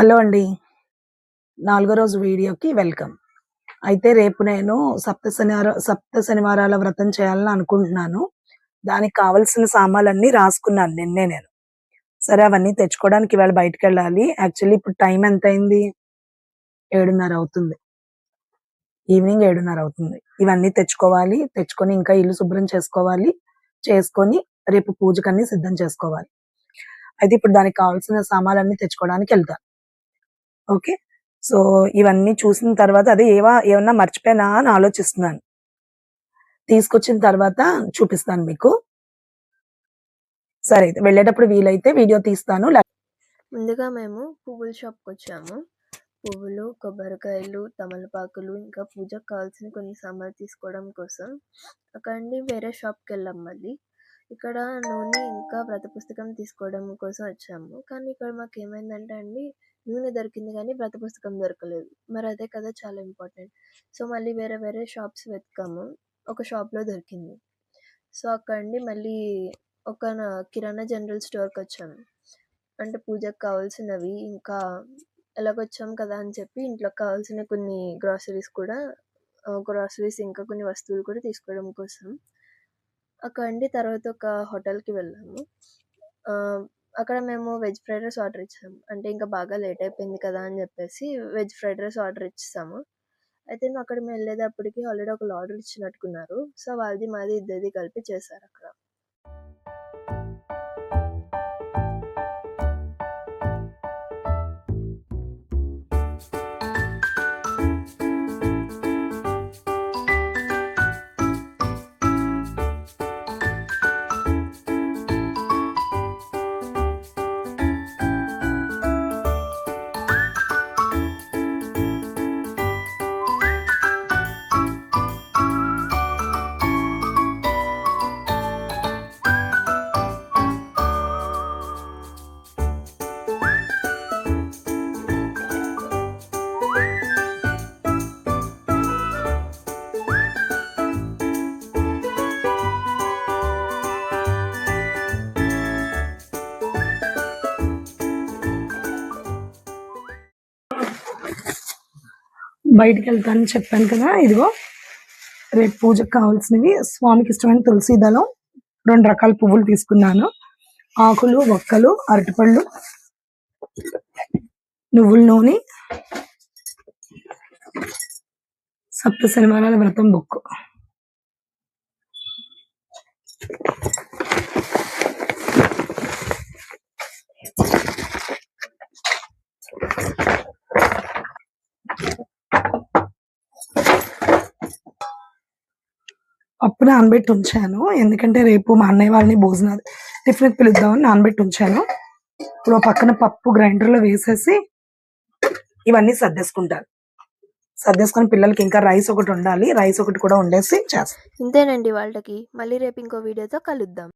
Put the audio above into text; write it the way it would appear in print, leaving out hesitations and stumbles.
Hello అండి. నాలుగో రోజు వీడియోకి వెల్కమ్. అయితే రేపు నేను సప్త శనివారాల వ్రతం చేయాలని అనుకుంటున్నాను. దానికి కావాల్సిన సామాన్లన్నీ రాసుకున్నాను నిన్నే నేను. సరే అవన్నీ తెచ్చుకోవడానికి ఇవాళ బయటికెళ్ళాలి. యాక్చువల్లీ ఇప్పుడు టైం ఎంతయింది? 7:30 అవుతుంది. ఈవినింగ్ 7:30 అవుతుంది. ఇవన్నీ తెచ్చుకోవాలి. తెచ్చుకొని ఇంకా ఇల్లు శుభ్రం చేసుకోవాలి. చేసుకొని రేపు పూజకన్నీ సిద్ధం చేసుకోవాలి. అయితే ఇప్పుడు దానికి కావాల్సిన సామాన్లన్నీ తెచ్చుకోవడానికెళ్తాను. ఓకే. సో, ఇవన్నీ చూసిన తర్వాత అదే ఏమన్నా మర్చిపోయానా అని ఆలోచిస్తున్నాను. తీసుకొచ్చిన తర్వాత చూపిస్తాను మీకు. సరే అయితే వెళ్ళేటప్పుడు వీలైతే వీడియో తీస్తాను. ముందుగా మేము పువ్వుల షాప్‌కొచ్చాము. పువ్వులు, కొబ్బరికాయలు, తమలపాకులు, ఇంకా పూజకు కావాల్సిన కొన్ని సామాన్లు తీసుకోవడం కోసం. అక్కడి నుండి వేరే షాప్‌కెళ్ళాం మళ్ళీ. ఇక్కడ నూనె, ఇంకా వ్రత పుస్తకం తీసుకోవడం కోసం వచ్చాము. కానీ ఇక్కడ మాకేమైందంటే అండి, నూనె దొరికింది కానీ వ్రత పుస్తకం దొరకలేదు. మరి అదే కదా చాలా ఇంపార్టెంట్. సో, మళ్ళీ వేరే వేరే షాప్స్ వెతికాము. ఒక షాప్‌లో దొరికింది. సో, అక్కడి నుండి మళ్ళీ ఒక కిరాణా జనరల్ స్టోర్‌కొచ్చాము. అంటే పూజకు కావాల్సినవి, ఇంకా ఎలాగొచ్చాం కదా అని చెప్పి ఇంట్లోకి కావాల్సిన కొన్ని గ్రాసరీస్ ఇంకా కొన్ని వస్తువులు కూడా తీసుకోవడం కోసం. అక్కడి నుండి తర్వాత ఒక హోటల్‌కి వెళ్ళాము. అక్కడ మేము వెజ్ ఫ్రైడ్ రైస్ ఆర్డర్ ఇచ్చాము. అంటే ఇంకా బాగా లేట్ అయిపోయింది కదా అని చెప్పేసి వెజ్ ఫ్రైడ్ రైస్ ఆర్డర్ ఇచ్చేసాము. అయితే అక్కడ మేము వెళ్ళేటప్పటికి ఆల్రెడీ ఒకళ్ళు ఆర్డర్ ఇచ్చినట్టున్నారు. సో, వాళ్ళది మాది ఇద్దరిది కలిపి చేశారు అక్కడ. బయటికి వెళ్తానని చెప్పాను కదా. ఇదిగో రేపు పూజకు కావాల్సినవి స్వామికి ఇష్టమైన తులసి దళం, 2 రకాల పువ్వులు తీసుకున్నాను. ఆకులు, ఒక్కలు, అరటిపళ్ళు, నువ్వుల నూనె, సప్త శనివారాల వ్రతం బుక్. పప్పు నానబెట్టి ఉంచాను. ఎందుకంటే రేపు మా అన్నయ్య వాళ్ళని భోజనాలు టిఫిన్కి పిలుద్దామని నానబెట్టి ఉంచాను. ఇప్పుడు పక్కన పప్పు గ్రైండర్లో వేసేసి ఇవన్నీ సర్దేసుకొని పిల్లలకి ఇంకా రైస్ ఒకటి ఉండాలి. రైస్ ఒకటి కూడా వండేసి చేస్తాను. ఇంతేనండి వాళ్ళకి. మళ్ళీ రేపు ఇంకో వీడియోతో కలుద్దాం.